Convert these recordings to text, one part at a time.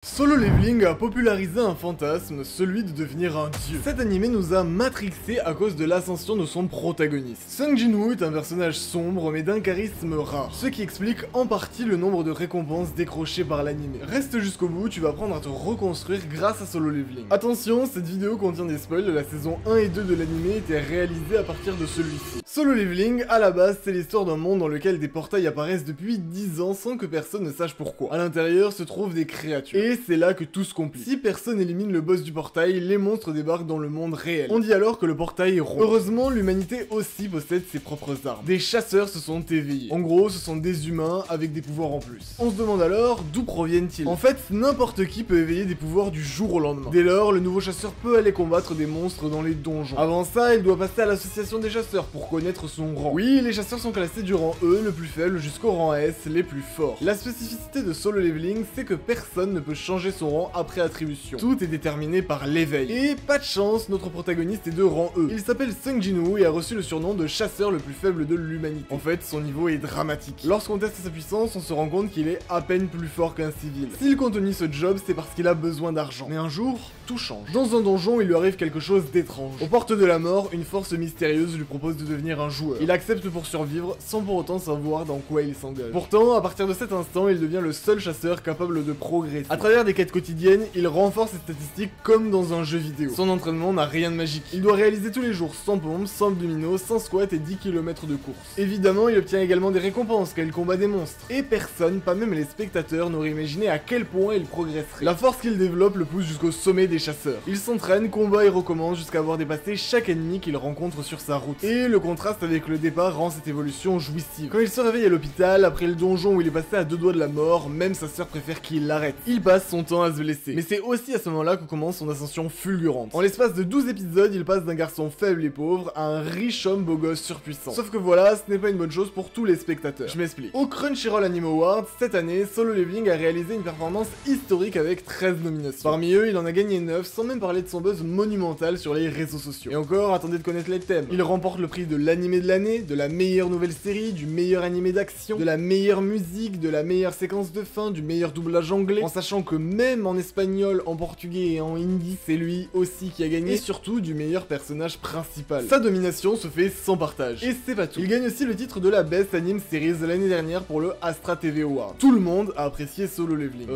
Solo Leveling a popularisé un fantasme, celui de devenir un dieu. Cet animé nous a matrixé à cause de l'ascension de son protagoniste. Sung Jin-woo est un personnage sombre mais d'un charisme rare, ce qui explique en partie le nombre de récompenses décrochées par l'animé. Reste jusqu'au bout, tu vas apprendre à te reconstruire grâce à Solo Leveling. Attention, cette vidéo contient des spoils, la saison 1 et 2 de l'animé étaient réalisées à partir de celui-ci. Solo Leveling, à la base, c'est l'histoire d'un monde dans lequel des portails apparaissent depuis 10 ans sans que personne ne sache pourquoi. À l'intérieur se trouvent des créatures. Et c'est là que tout se complique. Si personne élimine le boss du portail, les monstres débarquent dans le monde réel. On dit alors que le portail est rond. Heureusement, l'humanité aussi possède ses propres armes. Des chasseurs se sont éveillés. En gros, ce sont des humains avec des pouvoirs en plus. On se demande alors d'où proviennent-ils. En fait, n'importe qui peut éveiller des pouvoirs du jour au lendemain. Dès lors, le nouveau chasseur peut aller combattre des monstres dans les donjons. Avant ça, il doit passer à l'association des chasseurs pour connaître son rang. Oui, les chasseurs sont classés du rang E, le plus faible, jusqu'au rang S, les plus forts. La spécificité de Solo Leveling, c'est que personne ne peut changer son rang après attribution. Tout est déterminé par l'éveil. Et pas de chance, notre protagoniste est de rang E. Il s'appelle Sung Jin-woo et a reçu le surnom de chasseur le plus faible de l'humanité. En fait, son niveau est dramatique. Lorsqu'on teste sa puissance, on se rend compte qu'il est à peine plus fort qu'un civil. S'il continue ce job, c'est parce qu'il a besoin d'argent. Mais un jour, tout change. Dans un donjon, il lui arrive quelque chose d'étrange. Aux portes de la mort, une force mystérieuse lui propose de devenir un joueur. Il accepte pour survivre, sans pour autant savoir dans quoi il s'engage. Pourtant, à partir de cet instant, il devient le seul chasseur capable de progresser. À travers des quêtes quotidiennes, il renforce ses statistiques comme dans un jeu vidéo. Son entraînement n'a rien de magique. Il doit réaliser tous les jours 100 pompes, 100 abdominaux, 100 squats et 10 km de course. Évidemment, il obtient également des récompenses quand il combat des monstres. Et personne, pas même les spectateurs, n'aurait imaginé à quel point il progresserait. La force qu'il développe le pousse jusqu'au sommet des chasseurs. Il s'entraîne, combat et recommence jusqu'à avoir dépassé chaque ennemi qu'il rencontre sur sa route. Et le contraste avec le départ rend cette évolution jouissive. Quand il se réveille à l'hôpital, après le donjon où il est passé à 2 doigts de la mort, même sa sœur préfère qu'il l'arrête. Il passe son temps à se blesser. Mais c'est aussi à ce moment-là que commence son ascension fulgurante. En l'espace de 12 épisodes, il passe d'un garçon faible et pauvre à un riche homme beau gosse surpuissant. Sauf que voilà, ce n'est pas une bonne chose pour tous les spectateurs. Je m'explique. Au Crunchyroll Anime Awards, cette année, Solo Leveling a réalisé une performance historique avec 13 nominations. Parmi eux, il en a gagné 9, sans même parler de son buzz monumental sur les réseaux sociaux. Et encore, attendez de connaître les thèmes. Il remporte le prix de l'animé de l'année, de la meilleure nouvelle série, du meilleur animé d'action, de la meilleure musique, de la meilleure séquence de fin, du meilleur doublage anglais, en sachant que même en espagnol, en portugais et en hindi, c'est lui aussi qui a gagné, et surtout du meilleur personnage principal. Sa domination se fait sans partage. Et c'est pas tout. Il gagne aussi le titre de la Best Anime Series l'année dernière pour le Astra TV Award. Tout le monde a apprécié Solo Leveling.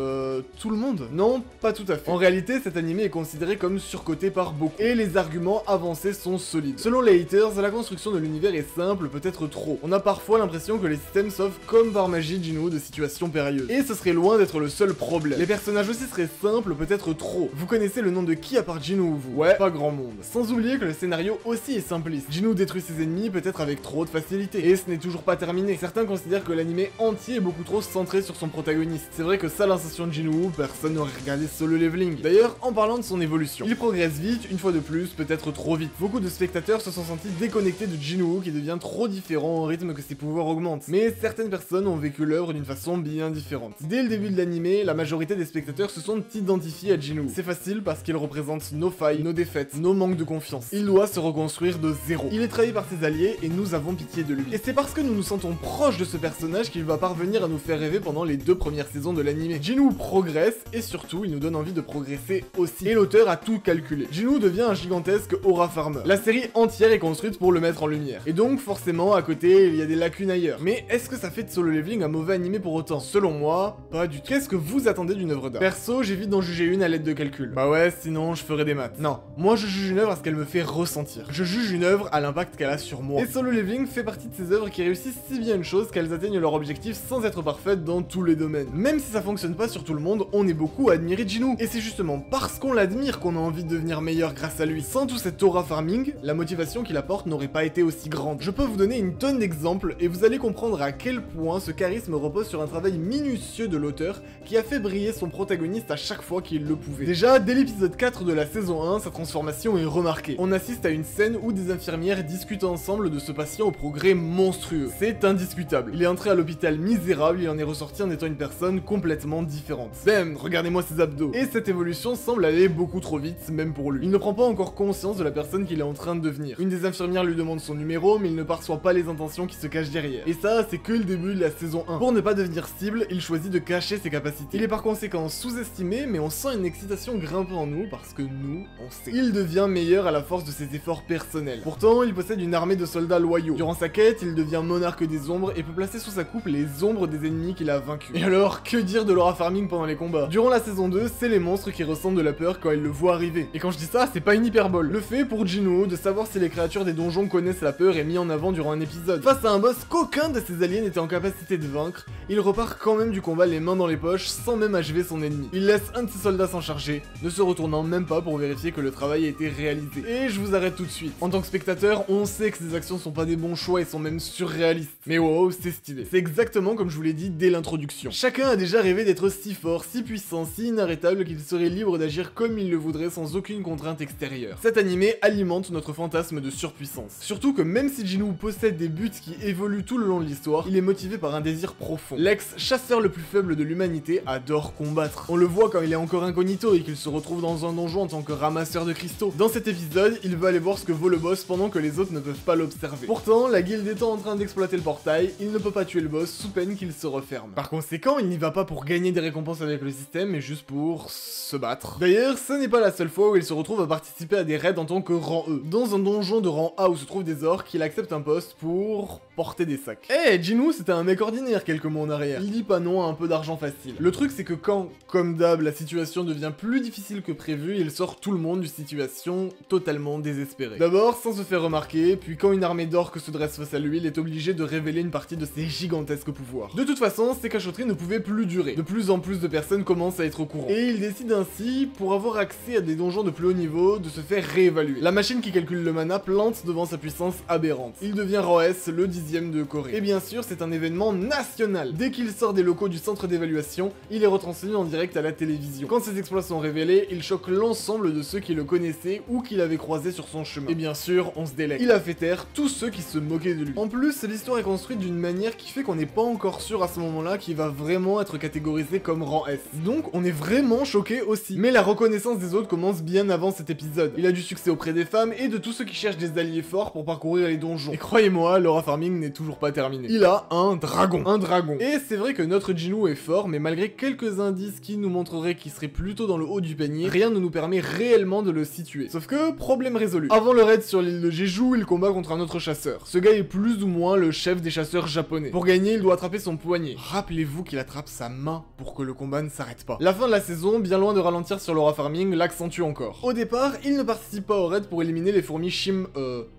Tout le monde? Non, pas tout à fait. En réalité, cet animé est considéré comme surcoté par beaucoup, et les arguments avancés sont solides. Selon les haters, la construction de l'univers est simple, peut-être trop. On a parfois l'impression que les systèmes sauvent comme par magie Jin-woo de situations périlleuses. Et ce serait loin d'être le seul problème. Les personnages aussi seraient simples, peut-être trop. Vous connaissez le nom de qui à part Jin-woo, vous? Ouais, pas grand monde. Sans oublier que le scénario aussi est simpliste. Jin-woo détruit ses ennemis peut-être avec trop de facilité. Et ce n'est toujours pas terminé. Certains considèrent que l'animé entier est beaucoup trop centré sur son protagoniste. C'est vrai que ça, l'ascension de Jin-woo, personne n'aurait regardé Solo Leveling. D'ailleurs, en parlant de son évolution, il progresse vite, une fois de plus, peut-être trop vite. Beaucoup de spectateurs se sont sentis déconnectés de Jin-woo qui devient trop différent au rythme que ses pouvoirs augmentent. Mais certaines personnes ont vécu l'œuvre d'une façon bien différente. Dès le début de l'animé, la majorité des spectateurs se sont identifiés à Jin-woo. C'est facile parce qu'il représente nos failles, nos défaites, nos manques de confiance. Il doit se reconstruire de zéro. Il est trahi par ses alliés et nous avons pitié de lui. Et c'est parce que nous nous sentons proches de ce personnage qu'il va parvenir à nous faire rêver pendant les 2 premières saisons de l'animé. Jin-woo progresse et surtout il nous donne envie de progresser aussi. Et l'auteur a tout calculé. Jin-woo devient un gigantesque aura farmer. La série entière est construite pour le mettre en lumière. Et donc forcément à côté il y a des lacunes ailleurs. Mais est-ce que ça fait de Solo Leveling un mauvais animé pour autant? Selon moi, pas du tout. Qu'est-ce que vous attendez d'une œuvre d'art? Perso, j'évite d'en juger une à l'aide de calcul. Bah ouais, sinon je ferais des maths. Non, moi je juge une œuvre à ce qu'elle me fait ressentir. Je juge une œuvre à l'impact qu'elle a sur moi. Et Solo Leveling fait partie de ces œuvres qui réussissent si bien une chose qu'elles atteignent leur objectif sans être parfaites dans tous les domaines. Même si ça fonctionne pas sur tout le monde, on est beaucoup à admirer Jin-woo. Et c'est justement parce qu'on l'admire qu'on a envie de devenir meilleur grâce à lui. Sans tout cet aura farming, la motivation qu'il apporte n'aurait pas été aussi grande. Je peux vous donner une tonne d'exemples et vous allez comprendre à quel point ce charisme repose sur un travail minutieux de l'auteur qui a fait briller son protagoniste à chaque fois qu'il le pouvait. Déjà, dès l'épisode 4 de la saison 1, sa transformation est remarquée. On assiste à une scène où des infirmières discutent ensemble de ce patient au progrès monstrueux. C'est indiscutable. Il est entré à l'hôpital misérable, il en est ressorti en étant une personne complètement différente. Bam, regardez-moi ses abdos. Et cette évolution semble aller beaucoup trop vite, même pour lui. Il ne prend pas encore conscience de la personne qu'il est en train de devenir. Une des infirmières lui demande son numéro, mais il ne perçoit pas les intentions qui se cachent derrière. Et ça, c'est que le début de la saison 1. Pour ne pas devenir cible, il choisit de cacher ses capacités. Il est par conséquent séquences sous-estimées, mais on sent une excitation grimper en nous parce que nous, on sait. Il devient meilleur à la force de ses efforts personnels. Pourtant, il possède une armée de soldats loyaux. Durant sa quête, il devient monarque des ombres et peut placer sous sa coupe les ombres des ennemis qu'il a vaincus. Et alors, que dire de l'aura farming pendant les combats? Durant la saison 2, c'est les monstres qui ressentent de la peur quand ils le voient arriver. Et quand je dis ça, c'est pas une hyperbole. Le fait pour Jinwoo de savoir si les créatures des donjons connaissent la peur est mis en avant durant un épisode. Face à un boss qu'aucun de ses alliés n'était en capacité de vaincre, il repart quand même du combat les mains dans les poches sans même achever son ennemi. Il laisse un de ses soldats s'en charger, ne se retournant même pas pour vérifier que le travail a été réalisé. Et je vous arrête tout de suite. En tant que spectateur, on sait que ces actions sont pas des bons choix et sont même surréalistes. Mais wow, c'est stylé. C'est exactement comme je vous l'ai dit dès l'introduction. Chacun a déjà rêvé d'être si fort, si puissant, si inarrêtable qu'il serait libre d'agir comme il le voudrait sans aucune contrainte extérieure. Cet animé alimente notre fantasme de surpuissance. Surtout que même si Jinwoo possède des buts qui évoluent tout le long de l'histoire, il est motivé par un désir profond. L'ex-chasseur le plus faible de l'humanité adore combattre. On le voit quand il est encore incognito et qu'il se retrouve dans un donjon en tant que ramasseur de cristaux. Dans cet épisode, il veut aller voir ce que vaut le boss pendant que les autres ne peuvent pas l'observer. Pourtant, la guilde étant en train d'exploiter le portail, il ne peut pas tuer le boss sous peine qu'il se referme. Par conséquent, il n'y va pas pour gagner des récompenses avec le système, mais juste pour se battre. D'ailleurs, ce n'est pas la seule fois où il se retrouve à participer à des raids en tant que rang E. Dans un donjon de rang A où se trouvent des orques, il accepte un poste pour porter des sacs. Eh, Jinwoo, c'était un mec ordinaire quelques mois en arrière. Il dit pas non à un peu d'argent facile. Le truc, c'est que quand, comme d'hab, la situation devient plus difficile que prévu, il sort tout le monde d'une situation totalement désespérée. D'abord, sans se faire remarquer, puis quand une armée d'orques se dresse face à lui, il est obligé de révéler une partie de ses gigantesques pouvoirs. De toute façon, ces cachotteries ne pouvaient plus durer. De plus en plus de personnes commencent à être au courant. Et il décide ainsi, pour avoir accès à des donjons de plus haut niveau, de se faire réévaluer. La machine qui calcule le mana plante devant sa puissance aberrante. Il devient rang S, le 10e de Corée. Et bien sûr, c'est un événement national. Dès qu'il sort des locaux du centre d'évaluation, il est retransmis en direct à la télévision. Quand ses exploits sont révélés, il choque l'ensemble de ceux qui le connaissaient ou qui l'avaient croisé sur son chemin. Et bien sûr, on se délecte. Il a fait taire tous ceux qui se moquaient de lui. En plus, l'histoire est construite d'une manière qui fait qu'on n'est pas encore sûr à ce moment-là qu'il va vraiment être catégorisé comme rang S. Donc, on est vraiment choqué aussi. Mais la reconnaissance des autres commence bien avant cet épisode. Il a du succès auprès des femmes et de tous ceux qui cherchent des alliés forts pour parcourir les donjons. Et croyez-moi, l'aura farming n'est toujours pas terminé. Il a un dragon. Un dragon. Et c'est vrai que notre Jinwoo est fort, mais malgré quelques indices qui nous montreraient qu'il serait plutôt dans le haut du panier, rien ne nous permet réellement de le situer. Sauf que, problème résolu. Avant le raid sur l'île de Jeju, il combat contre un autre chasseur. Ce gars est plus ou moins le chef des chasseurs japonais. Pour gagner, il doit attraper son poignet. Rappelez-vous qu'il attrape sa main pour que le combat ne s'arrête pas. La fin de la saison, bien loin de ralentir sur l'aura farming, l'accentue encore. Au départ, il ne participe pas au raid pour éliminer les fourmis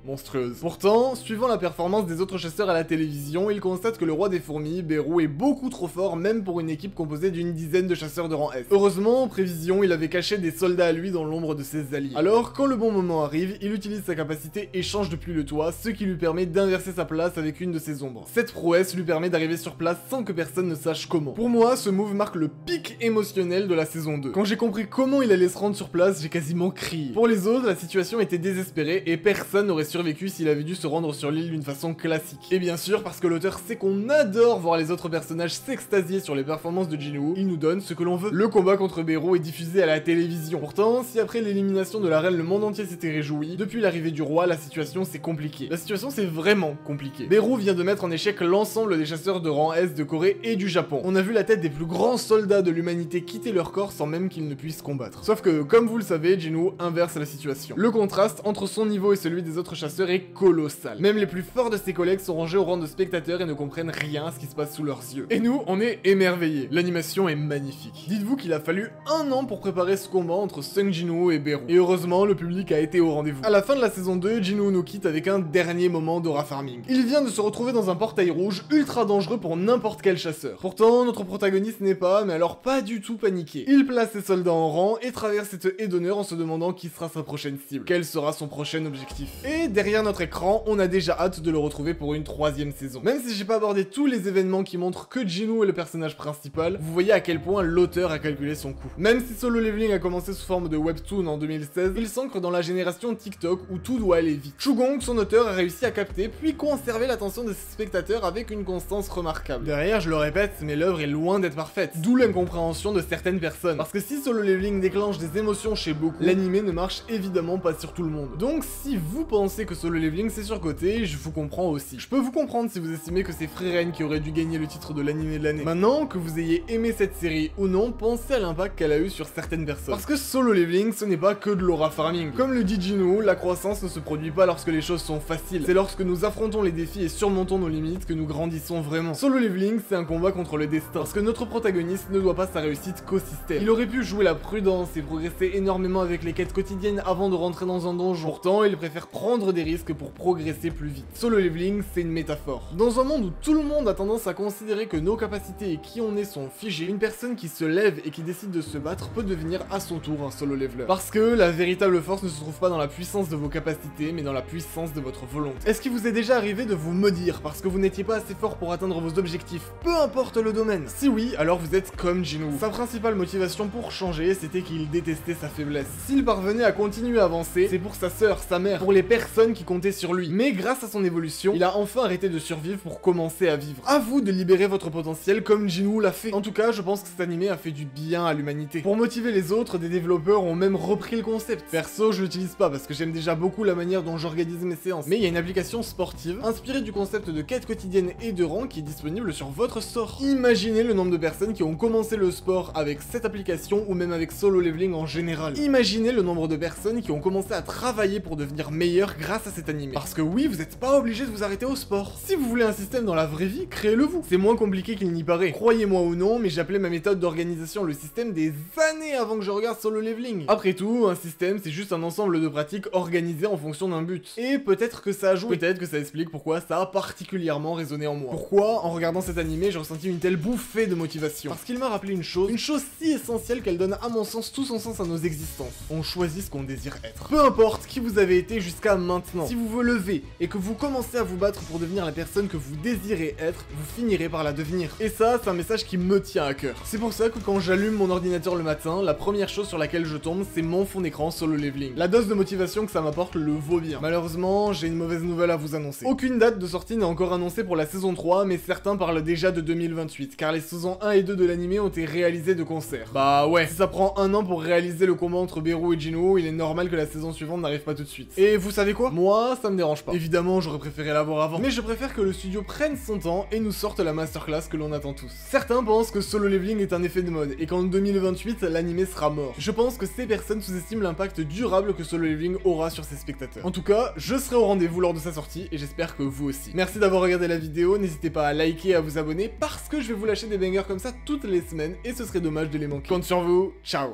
monstrueuses. Pourtant, suivant la performance des autres chasseurs à la télévision, il constate que le roi des fourmis, Beru, est beaucoup trop fort même pour une équipe composée d'une dizaine de chasseurs de rang S. Heureusement, en prévision, il avait caché des soldats à lui dans l'ombre de ses alliés. Alors, quand le bon moment arrive, il utilise sa capacité échange depuis le toit, ce qui lui permet d'inverser sa place avec une de ses ombres. Cette prouesse lui permet d'arriver sur place sans que personne ne sache comment. Pour moi, ce move marque le pic émotionnel de la saison 2. Quand j'ai compris comment il allait se rendre sur place, j'ai quasiment crié. Pour les autres, la situation était désespérée et personne n'aurait survécu s'il avait dû se rendre sur l'île d'une façon classique. Et bien sûr, parce que l'auteur sait qu'on adore voir les autres personnages s'extasier sur les performances de Jinwoo, il nous donne ce que l'on veut. Le combat contre Beru est diffusé à la télévision. Pourtant, si après l'élimination de la reine, le monde entier s'était réjoui, depuis l'arrivée du roi, la situation s'est compliquée. La situation c'est vraiment compliquée. Beru vient de mettre en échec l'ensemble des chasseurs de rang S de Corée et du Japon. On a vu la tête des plus grands soldats de l'humanité quitter leur corps sans même qu'ils ne puissent combattre. Sauf que, comme vous le savez, Jinwoo inverse la situation. Le contraste entre son niveau et celui des autres chasseurs est colossal. Même les plus forts de ses collègues sont rangés au rang de spectateurs et ne comprennent rien à ce qui se passe sous leurs yeux. Et nous, on est émerveillés. L'animation est magnifique. Dites-vous qu'il a fallu 1 an pour préparer ce combat entre Sung Jinwoo et Beru. Et heureusement, le public a été au rendez-vous. À la fin de la saison 2, Jinwoo nous quitte avec un dernier moment d'aura farming. Il vient de se retrouver dans un portail rouge ultra dangereux pour n'importe quel chasseur. Pourtant, notre protagoniste n'est pas, mais alors pas du tout paniqué. Il place ses soldats en rang et traverse cette haie d'honneur en se demandant qui sera sa prochaine cible. Quel sera son prochain objectif. Et derrière notre écran, on a déjà hâte de le retrouver pour une 3e saison. Même si j'ai pas abordé tous les événements qui montrent que Jinwoo est le personnage principal, vous voyez à quel point l'auteur a calculé son coût. Même si Solo Leveling a commencé sous forme de webtoon en 2016, il s'ancre dans la génération TikTok où tout doit aller vite. Chugong, son auteur, a réussi à capter puis conserver l'attention de ses spectateurs avec une constance remarquable. Derrière, je le répète, mais l'œuvre est loin d'être parfaite, d'où l'incompréhension de certaines personnes. Parce que si Solo Leveling déclenche des émotions chez beaucoup, l'animé ne marche évidemment pas sur tout le monde. Donc si vous pensez que Solo Leveling c'est surcoté, je vous comprends aussi. Je peux vous comprendre si vous estimez que c'est Frieren qui aurait dû gagner le titre de l'animé de l'année. Maintenant que vous ayez aimé cette série Et ou non, pensez à l'impact qu'elle a eu sur certaines personnes. Parce que Solo Leveling, ce n'est pas que de l'aura farming. Comme le dit Jinwoo, la croissance ne se produit pas lorsque les choses sont faciles. C'est lorsque nous affrontons les défis et surmontons nos limites que nous grandissons vraiment. Solo Leveling, c'est un combat contre le destin. Parce que notre protagoniste ne doit pas sa réussite qu'au système. Il aurait pu jouer la prudence et progresser énormément avec les quêtes quotidiennes avant de rentrer dans un donjon. Pourtant, il préfère prendre des risques pour progresser plus vite. Solo Leveling, c'est une métaphore. Dans un monde où tout le monde a tendance à considérer que nos capacités et qui on est sont figés, une personne qui se lève et qui décide de se battre peut devenir à son tour un solo leveler. Parce que la véritable force ne se trouve pas dans la puissance de vos capacités, mais dans la puissance de votre volonté. Est-ce qu'il vous est déjà arrivé de vous maudire parce que vous n'étiez pas assez fort pour atteindre vos objectifs, peu importe le domaine? Si oui, alors vous êtes comme Jinwoo. Sa principale motivation pour changer, c'était qu'il détestait sa faiblesse. S'il parvenait à continuer à avancer, c'est pour sa sœur, sa mère, pour les personnes qui comptaient sur lui. Mais grâce à son évolution, il a enfin arrêté de survivre pour commencer à vivre. À vous de libérer votre potentiel comme Jinwoo l'a fait. En tout cas, je pense que cet animé a fait du bien à l'humanité. Pour motiver les autres, des développeurs ont même repris le concept. Perso, je l'utilise pas parce que j'aime déjà beaucoup la manière dont j'organise mes séances. Mais il y a une application sportive inspirée du concept de quête quotidienne et de rang qui est disponible sur votre store. Imaginez le nombre de personnes qui ont commencé le sport avec cette application ou même avec Solo Leveling en général. Imaginez le nombre de personnes qui ont commencé à travailler pour devenir meilleurs grâce à cet animé. Parce que oui, vous n'êtes pas obligé de vous arrêter au sport. Si vous voulez un système dans la vraie vie, créez-le vous. C'est moins compliqué qu'il n'y paraît. Croyez-moi ou non, mais j'appelais ma méthode d'organisation le système des années avant que je regarde Solo Leveling. Après tout, un système, c'est juste un ensemble de pratiques organisées en fonction d'un but. Et peut-être que ça a joué. Peut-être que ça explique pourquoi ça a particulièrement résonné en moi. Pourquoi, en regardant cet animé, j'ai ressenti une telle bouffée de motivation. Parce qu'il m'a rappelé une chose si essentielle qu'elle donne à mon sens tout son sens à nos existences. On choisit ce qu'on désire être. Peu importe qui vous avez été jusqu'à maintenant, si vous vous levez et que vous commencez à vous battre pour devenir la personne que vous désirez être, vous finirez par la devenir. Et ça, c'est un message qui me tient à cœur. C'est pour ça que quand j'allume mon ordinateur le matin, la première chose sur laquelle je tombe, c'est mon fond d'écran Solo Leveling. La dose de motivation que ça m'apporte le vaut bien. Malheureusement, j'ai une mauvaise nouvelle à vous annoncer. Aucune date de sortie n'est encore annoncée pour la saison 3, mais certains parlent déjà de 2028, car les saisons 1 et 2 de l'animé ont été réalisées de concert. Bah ouais, si ça prend un an pour réaliser le combat entre Beru et Jinwoo, il est normal que la saison suivante n'arrive pas tout de suite. Et vous savez quoi? Moi, ça me dérange pas. Évidemment, j'aurais préféré l'avoir avant, mais je préfère que le studio prenne son temps et nous sorte la masterclass que l'on attend tous. Certains pensent que Solo Leveling est un effet de mode, et qu'en 2028, l'animé sera mort. Je pense que ces personnes sous-estiment l'impact durable que Solo Leveling aura sur ses spectateurs. En tout cas, je serai au rendez-vous lors de sa sortie, et j'espère que vous aussi. Merci d'avoir regardé la vidéo, n'hésitez pas à liker et à vous abonner, parce que je vais vous lâcher des bangers comme ça toutes les semaines, et ce serait dommage de les manquer. Je compte sur vous, ciao!